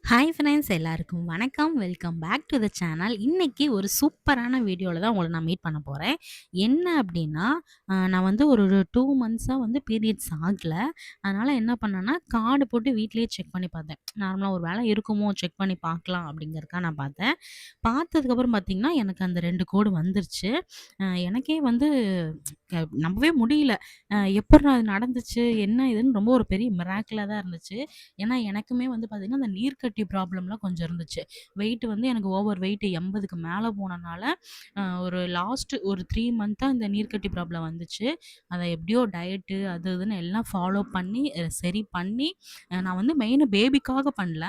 Hi friends எல்லாருக்கும் வணக்கம். Welcome back to the channel. இன்னைக்கு ஒரு சூப்பரான வீடியோல தான் உங்கள நான் மீட் பண்ண போறேன். என்ன அப்டின்னா, நான் வந்து ஒரு 2 மந்த்ஸா வந்து பீரியட்ஸ் ஆகல. அதனால என்ன பண்ணேன்னா, கார்டு போட்டு வீட்லயே செக் பண்ணி பார்த்தேன். நார்மலா ஒரு வேளை இருக்குமோ செக் பண்ணி பார்க்கலாம் அப்டிங்கிறதுக்காக நான் பார்த்தேன். பார்த்ததுக்கப்புறம் பார்த்தீங்கன்னா, எனக்கு அந்த 2 கோடு வந்துருச்சு. எனக்கே வந்து நம்பவே முடியல. எப்புட்றா இது நடந்துச்சு? என்ன இதுன்னு ரொம்ப ஒரு பெரிய மிராக்கிளா தான் இருந்துச்சு. ஏன்னா, எனக்குமே வந்து பார்த்தீங்கன்னா, அந்த நீர்க்கட்டி ப்ராப்ளம்லாம் கொஞ்சம் இருந்துச்சு. வெயிட் வந்து எனக்கு ஓவர் வெயிட் 80க்கு மேல போனனால, ஒரு லாஸ்ட் ஒரு 3 மந்த்தா இந்த நீர்க்கட்டி ப்ராப்ளம் வந்துச்சு. அத எப்படியோ டயட்டு அது இதுன்னு எல்லாம் ஃபாலோ பண்ணி, சரி பண்ணி, நான் வந்து மெயினா பேபிக்காக பண்ணல.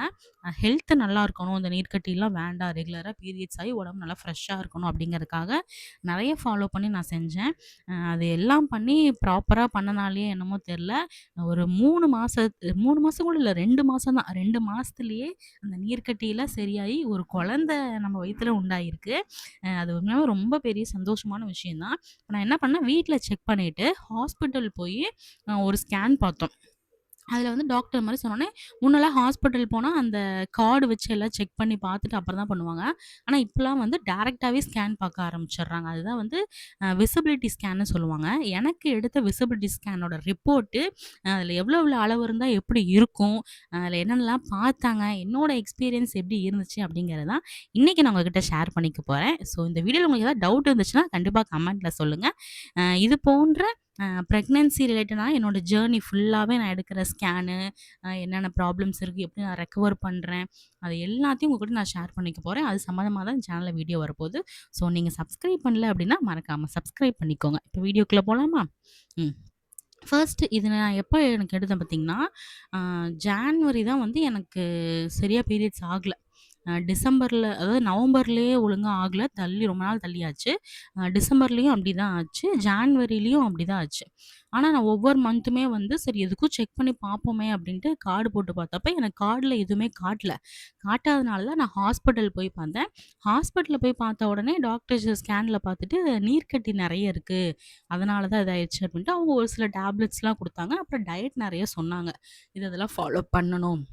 ஹெல்த் நல்லா இருக்கணும். இந்த நீர்க்கட்டிலாம் வேண்டாம். ரெகுலரா பீரியட்ஸ் ஆகி உடம்பு நல்லா ஃப்ரெஷ்ஷா இருக்கணும் அப்படிங்கிறதுக்காக நெறைய ஃபாலோ பண்ணி நான் செஞ்சேன். அது எல்லாம் பண்ணி ப்ராப்பரா பண்ணனாலயோ என்னமோ தெர்ல. ஒரு 3 மாசம் கூட இல்ல 2 மாசம் தான். 2 மாசத்துலயே அந்த நீர்க்கட்டிலாம் சரியாயி ஒரு குழந்தை நம்ம வயித்துல உண்டாயிருக்கு. அது உண்மையாவே ரொம்ப பெரிய சந்தோஷமான விஷயம் தான். நான் என்ன பண்ணேன், வீட்ல செக் பண்ணிட்டு ஹாஸ்பிட்டல் போயி ஒரு ஸ்கேன் பார்த்தோம். அதில வந்து டாக்டர் மாரி சொன்னோனே, முன்னலாம் ஹாஸ்பிட்டல் போனா அந்த கார்டு வச்சு எல்லாம் செக் பண்ணி பார்த்துட்டு அப்புறம் தான் பண்ணுவாங்க. ஆனா, இப்பலாம் வந்து டைரக்ட்டாவே ஸ்கேன் பார்க்க ஆரம்பிச்சுடுறாங்க. அதுதான் வந்து விசிபிலிட்டி ஸ்கேன்னு சொல்லுவாங்க. எனக்கு எடுத்த விசிபிலிட்டி ஸ்கேனோட ரிப்போர்ட்டு அதில எவ்வளோ எவ்வளோ அளவு இருந்தா எப்படி இருக்கும்? அதில என்னென்னலாம் பார்த்தாங்க? என்னோட எக்ஸ்பீரியன்ஸ் எப்படி இருந்துச்சு? அப்படிங்கிறது தான் இன்னைக்கு நான் உங்ககிட்ட ஷேர் பண்ணிக்க போறேன். ஸோ இந்த வீடியோல உங்களுக்கு ஏதாவது டவுட் இருந்துச்சுன்னா, கண்டிப்பா கமெண்ட்ல சொல்லுங்க. இது போன்ற பிரெக்னன்சி ரிலேட்டடா என்னோட ஜர்னி ஃபுல்லாவே நான் எடுக்கிற ஸ்கேனு, என்னென்ன ப்ராப்ளம்ஸ் இருக்கு, எப்படி நான் ரெக்கவர் பண்றேன், அது எல்லாத்தையும் உங்க கூட நான் ஷேர் பண்ணிக்க போறேன். அது சம்மந்தமா தான் சேனல்ல வீடியோ வரப்போது. ஸோ நீங்க சப்ஸ்கிரைப் பண்ணல அப்படின்னா, மறக்காம சப்ஸ்கிரைப் பண்ணிக்கோங்க. இப்போ வீடியோக்குள்ள போலாமா? ம். ஃபர்ஸ்ட் இது நான் எப்ப எனக்கு எடுத்தேன் பார்த்தீங்கன்னா, அ ஜான்வரி தான் வந்து எனக்கு சரியா பீரியட்ஸ் ஆகல. டிசம்பர்ல அதாவது நவம்பர்லயே ஒழுங்கா ஆகல. ரொம்ப நாள் தள்ளியாச்சு. டிசம்பர்லயும் அப்படிதான் ஆச்சு. ஜான்வரிலயும் அப்படிதான் ஆச்சு. ஆனா நான் ஒவ்வொரு மந்த்துமே வந்து சரி எதுக்கும் செக் பண்ணி பார்ப்போமே அப்படின்ட்டு கார்டு போட்டு பார்த்தப்ப, எனக்கு கார்டுல எதுவுமே காட்டல. காட்டாதனால தான் நான் ஹாஸ்பிட்டல் போய் பார்த்தேன். ஹாஸ்பிட்டல்ல போய் பார்த்த உடனே டாக்டர்ஸ் ஸ்கேன்ல பார்த்துட்டு, "நீர்க்கட்டி நெறைய இருக்கு. அதனால தான் இதாயிருச்சு" அப்படின்ட்டு அவங்க ஒரு சில டேப்லெட்ஸ்லாம் குடுத்தாங்க. அப்புறம் டயட் நெறைய சொன்னாங்க. இதெல்லாம் ஃபாலோ பண்ணணும்.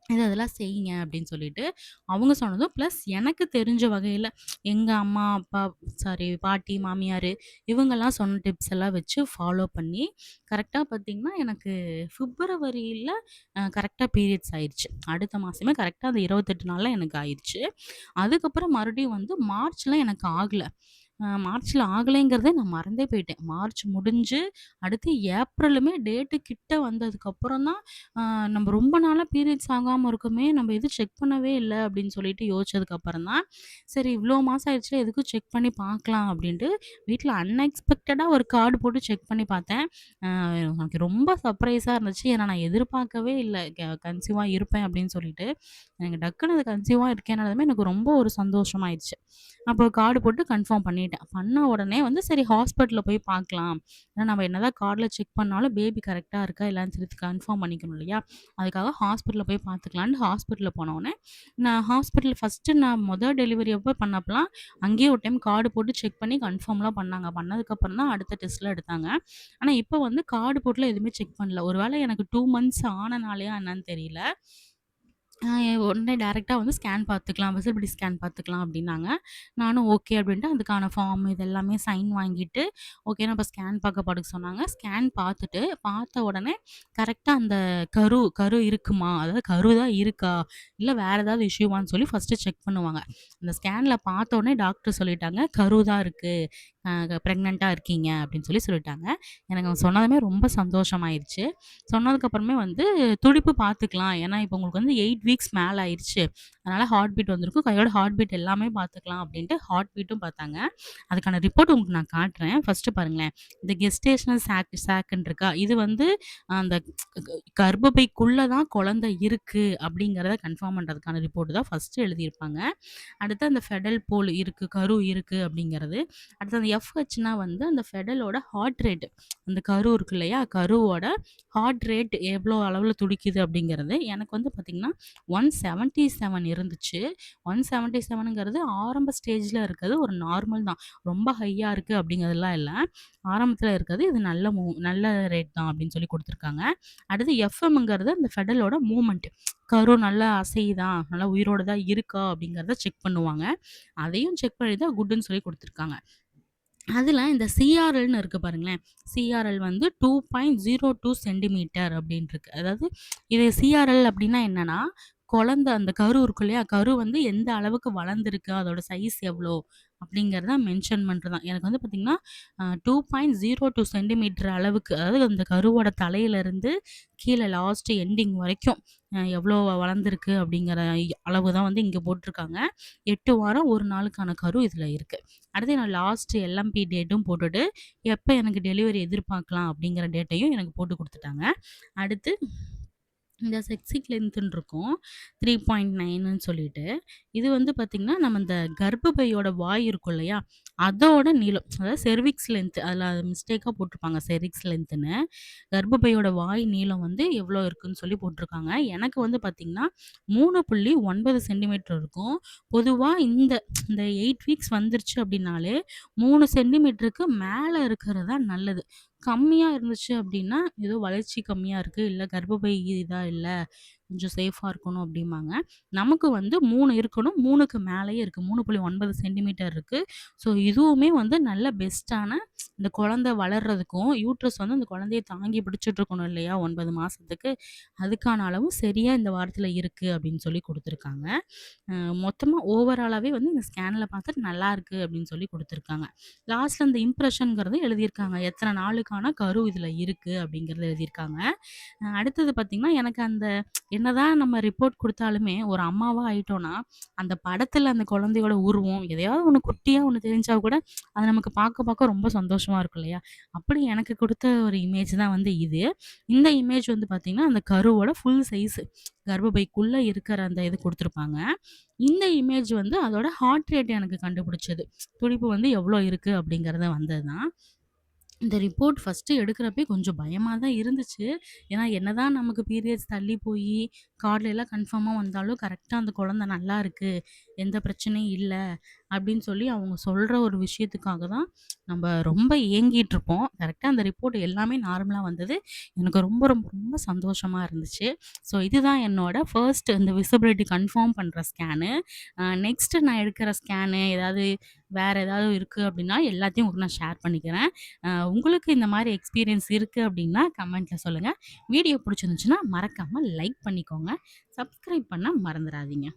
இதெல்லாம் செய்யுங்க அப்படின்னு சொல்லிட்டு, அவங்க சொன்னதும் ப்ளஸ் எனக்கு தெரிஞ்ச வகையில எங்க அம்மா, அப்பா பாட்டி, மாமியாரு இவங்கலாம் சொன்ன டிப்ஸ் எல்லாம் வச்சு ஃபாலோ பண்ணி, கரெக்ட்டா பார்த்தீங்கன்னா, எனக்கு பிப்ரவரியில கரெக்ட்டா பீரியட்ஸ் ஆயிருச்சு. அடுத்த மாசமே கரெக்ட்டா அந்த 28 நாள்ல எனக்கு ஆயிருச்சு. அதுக்கப்புறம் மறுபடியும் வந்து மார்ச்ல எனக்கு ஆகல. மார்ச்ல ஆகலைங்கிறதே நான் மறந்தே போயிட்டேன். மார்ச் முடிஞ்சு அடுத்து ஏப்ரலுமே டேட்டு கிட்ட வந்ததுக்கப்புறம் தான், நம்ம ரொம்ப நாளா பீரியட்ஸ் ஆகாம இருக்கோமே! நம்ம எதுவும் செக் பண்ணவே இல்ல அப்படின்னு சொல்லிட்டு யோசிச்சதுக்கப்புறம் தான், சரி இவ்ளோ மாசம் ஆயிடுச்சுல எதுக்கும் செக் பண்ணி பார்க்கலாம் அப்படின்ட்டு, வீட்ல அன்எக்ஸ்பெக்டடா ஒரு கார்டு போட்டு செக் பண்ணி பார்த்தேன். எனக்கு ரொம்ப சர்ப்ரைஸா இருந்துச்சு. ஏன்னா நான் எதிர்பார்க்கவே இல்ல. கன்சீவா இருப்பேன் அப்படின்னு சொல்லிட்டு. எனக்கு டக்குனு அது கன்சீவா இருக்கேன்னதுமே எனக்கு ரொம்ப ஒரு சந்தோஷமாயிருச்சு. அப்போ கார்டு போட்டு கன்ஃபார்ம் பண்ணிட்டேன். பண்ண உடனே வந்து சரி ஹாஸ்பிட்டல்ல போய் பார்க்கலாம். ஏன்னா நம்ம என்னதான் கார்ட்ல செக் பண்ணாலும் பேபி கரெக்ட்டா இருக்கா இல்லையான்னு சொல்லி கன்ஃபார்ம் பண்ணிக்கணும் இல்லையா? அதுக்காக ஹாஸ்பிட்டல்ல போய் பார்த்துக்கலான்ட்டு ஹாஸ்பிட்டல்ல போன உடனே, நான் ஹாஸ்பிட்டல் ஃபர்ஸ்ட்டு நான் டெலிவரி அப்ப பண்ணப்பலாம், அங்கேயே ஒரு டைம் கார்டு போட்டு செக் பண்ணி கன்ஃபார்ம்லாம் பண்ணாங்க. பண்ணதுக்கப்புறம் தான் அடுத்த டெஸ்ட்லாம் எடுத்தாங்க. ஆனா இப்ப வந்து கார்டு போட்டுலாம் எதுவுமே செக் பண்ணல. ஒரு வேளை எனக்கு 2 மந்த்ஸ் ஆனனாலயா என்னன்னு தெரியல. ஆ உடனே டைரக்ட்டா வந்து ஸ்கேன் பார்த்துக்கலாம். விசிபிலிட்டி ஸ்கேன் பார்த்துக்கலாம் அப்டின்னாங்க. நானும் ஓகே அப்டின்ட்டு அதுக்கான ஃபார்ம் இது எல்லாமே சைன் வாங்கிட்டு, ஓகேன்னு அப்ப ஸ்கேன் பார்க்க படுக்க சொன்னாங்க. ஸ்கேன் பார்த்துட்டு, பார்த்த உடனே கரெக்ட்டா அந்த கரு இருக்குமா? அதாவது கரு தான் இருக்கா? இல்ல வேற ஏதாவது இஷ்யூவான்னு சொல்லி ஃபர்ஸ்ட்டு செக் பண்ணுவாங்க. அந்த ஸ்கேன்ல பார்த்த உடனே டாக்டர் சொல்லிட்டாங்க, "கரு தான் இருக்கு. பிரெக்னன்ட்டா இருக்கீங்க" அப்டின்னு சொல்லிட்டாங்க. எனக்கு அவங்க சொன்னதுமே ரொம்ப சந்தோஷமாயிருச்சு. சொன்னதுக்கப்புறமே வந்து துடிப்பு பார்த்துக்கலாம். ஏன்னா, இப்போ உங்களுக்கு வந்து 8 வீக்ஸ் மேல ஆயிருச்சு. அதனால ஹார்ட் பீட் வந்திருக்கும். கையோட ஹார்ட் பீட் எல்லாமே பார்த்துக்கலாம் அப்டின்ட்டு ஹார்ட் பீட்டும் பார்த்தாங்க. அதுக்கான ரிப்போர்ட் உங்களுக்கு நான் காட்டுறேன். ஃபர்ஸ்ட்டு பாருங்களேன். இந்த கெஸ்டேஷனல் சாக்குன்னு இருக்கா? இது வந்து அந்த கர்ப்பப்பைக்குள்ள தான் குழந்தை இருக்கு அப்டிங்கிறத கன்ஃபார்ம் பண்றதுக்கான ரிப்போர்ட் தான் ஃபர்ஸ்ட்டு எழுதியிருப்பாங்க. அடுத்து அந்த ஃபெடல் போல் இருக்கு, கரு இருக்கு அப்டிங்கிறது. அடுத்து அந்த எஃப்ஹெச்னா வந்து அந்த ஃபெடலோட ஹார்ட் ரேட். அந்த கரு இருக்கு இல்லையா? கருவோட ஹார்ட் ரேட் எவ்வளோ அளவுல துடிக்குது அப்படிங்கிறது. எனக்கு வந்து பார்த்தீங்கன்னா, 177 இருந்துச்சு. 177ங்கிறது ஆரம்ப ஸ்டேஜ்ல இருக்கிறது ஒரு நார்மல் தான். ரொம்ப ஹையா இருக்கு அப்படிங்கிறதெல்லாம் இல்ல. ஆரம்பத்தில இருக்கிறது இது நல்ல ரேட் தான் அப்படின்னு சொல்லி குடுத்துருக்காங்க. அடுத்து எஃப்எம்ங்கிறது அந்த ஃபெடலோட மூவ்மெண்ட். கரு நல்லா அசையுதா, நல்லா உயிரோட தான் இருக்கா அப்படிங்கிறத செக் பண்ணுவாங்க. அதையும் செக் பண்ணி தான் குட்ன்னு சொல்லி குடுத்துருக்காங்க. அதுல இந்த சிஆர்எல்ன்னு இருக்கு பாருங்களேன். சிஆர்எல் வந்து 2.02 சென்டிமீட்டர் அப்படின்னு இருக்கு. அதாவது இது சிஆர்எல் அப்படின்னா என்னன்னா, குழந்தை அந்த கரு இருக்கு இல்லையா? கரு வந்து எந்த அளவுக்கு வளர்ந்திருக்கு, அதோட சைஸ் எவ்வளோ அப்படிங்கிறத மென்ஷன் பண்றதாம். எனக்கு வந்து பார்த்தீங்கன்னா, 2.02 சென்டிமீட்டர் அளவுக்கு, அதாவது அந்த கருவோட தலையிலருந்து கீழ லாஸ்ட் எண்டிங் வரைக்கும் எவ்வளோ வளர்ந்திருக்கு அப்படிங்கிற அளவு தான் வந்து இங்க போட்டிருக்காங்க. 8 வாரம் 1 நாளுக்கான கரு இதுல இருக்கு. அடுத்து நான் லாஸ்ட் எல்எம்பி டேட்டும் போட்டுட்டு, எப்ப எனக்கு டெலிவரி எதிர்பார்க்கலாம் அப்படிங்கிற டேட்டையும் எனக்கு போட்டு குடுத்துட்டாங்க. அடுத்து இந்த செக்ஸிக் லென்த்துன்னு இருக்கும். 3.9ன்னு சொல்லிட்டு. இது வந்து பார்த்தீங்கன்னா, நம்ம இந்த கர்ப்பப்பையோட வாய் இருக்கும் இல்லையா? அதோட நீளம். அதாவது செர்விக்ஸ் லென்த் அதில மிஸ்டேக்கா போட்டிருப்பாங்க செரிக்ஸ் லென்த்துன்னு. கர்ப்பப்பையோட வாய் நீளம் வந்து எவ்வளோ இருக்குன்னு சொல்லி போட்டிருக்காங்க. எனக்கு வந்து பார்த்தீங்கன்னா, 3.9 சென்டிமீட்டர் இருக்கும். பொதுவா இந்த 8 வீக்ஸ் வந்துருச்சு அப்படின்னாலே, 3 சென்டிமீட்டருக்கு மேல இருக்கிறது தான் நல்லது. கம்மியா இருந்துச்சு அப்டின்னா, ஏதோ வளர்ச்சி கம்மியா இருக்கு, இல்ல கர்ப்பப்பை இதா இல்ல, கொஞ்சம் சேஃபா இருக்கணும் அப்டிம்பாங்க. நமக்கு வந்து 3 இருக்கணும். 3க்கு மேலேயே இருக்கு. 3.9 சென்டிமீட்டர் இருக்கு. ஸோ இதுவுமே வந்து நல்ல பெஸ்ட்டான இந்த குழந்தை வளர்றதுக்கும், யூட்ரஸ் வந்து அந்த குழந்தைய தாங்கி பிடிச்சுட்டு இருக்கணும் இல்லையா? 9 மாசத்துக்கு. அதுக்கான அளவும் சரியா இந்த வாரத்தில இருக்கு அப்டின்னு சொல்லி குடுத்துருக்காங்க. அ மொத்தமா ஓவராலாவே வந்து இந்த ஸ்கேன்ல பார்த்துட்டு நல்லாருக்கு அப்டின்னு சொல்லி குடுத்துருக்காங்க. லாஸ்ட்ல இந்த இம்ப்ரஷன்ங்கிறத எழுதியிருக்காங்க. எத்தன நாளுக்கான கரு இதுல இருக்கு அப்படிங்கிறத எழுதியிருக்காங்க. அடுத்தது பார்த்தீங்கன்னா, எனக்கு அந்த என்னதான் நம்ம ரிப்போர்ட் குடுத்தாலுமே, ஒரு அம்மாவா ஆயிட்டோம்னா, அந்த படத்துல அந்த குழந்தையோட உருவம், எதையாவது ஒண்ணு குட்டியா ஒண்ணு தெரிஞ்சா கூட, அது நமக்கு பார்க்க பார்க்க ரொம்ப சந்தோஷமா இருக்கும் இல்லையா? அப்படி எனக்கு குடுத்த ஒரு இமேஜ் தான் வந்து இது. இந்த இமேஜ் வந்து பார்த்தீங்கன்னா, அந்த கருவோட ஃபுல் சைஸ் கர்ப்பப்பைக்குள்ள இருக்கிற அந்த இது குடுத்துருப்பாங்க. இந்த இமேஜ் வந்து அதோட ஹார்ட் ரேட் எனக்கு கண்டுபிடிச்சது. துடிப்பு வந்து எவ்வளோ இருக்கு அப்படிங்கிறத வந்தது தான். இந்த ரிப்போர்ட் ஃபர்ஸ்ட்டு எடுக்கிறப்பயே கொஞ்சம் பயமா தான் இருந்துச்சு. ஏன்னா, என்னதான் நமக்கு பீரியட்ஸ் தள்ளி போயி, கார்ட்ல எல்லாம் கன்ஃபார்மா வந்தாலும், கரெக்ட்டா அந்த குழந்தை நல்லா இருக்கு. எந்த பிரச்சனையும் இல்ல. அப்படின்னு சொல்லி அவங்க சொல்ற ஒரு விஷயத்துக்காக தான் நம்ப ரொம்ப ஏங்கிட்டுருப்போம். கரெக்ட்டா அந்த ரிப்போர்ட் எல்லாமே நார்மலா வந்தது. எனக்கு ரொம்ப, ரொம்ப, ரொம்ப சந்தோஷமா இருந்துச்சு. ஸோ இதுதான் என்னோட ஃபர்ஸ்ட் இந்த விசிபிலிட்டி கன்ஃபார்ம் பண்ற ஸ்கேனு. நெக்ஸ்ட்டு நான் எடுக்கிற ஸ்கேனு ஏதாவது வேற ஏதாவது இருக்கு அப்படின்னா, எல்லாத்தையும் உங்களுக்கு நான் ஷேர் பண்ணிக்கிறேன். உங்களுக்கு இந்த மாரி எக்ஸ்பீரியன்ஸ் இருக்கு அப்படின்னா, கமெண்ட்ல சொல்லுங்க. வீடியோ புடிச்சிருந்துச்சுன்னா, மறக்காம லைக் பண்ணிக்கோங்க. சப்ஸ்கிரைப் பண்ண மறந்துறாதீங்க.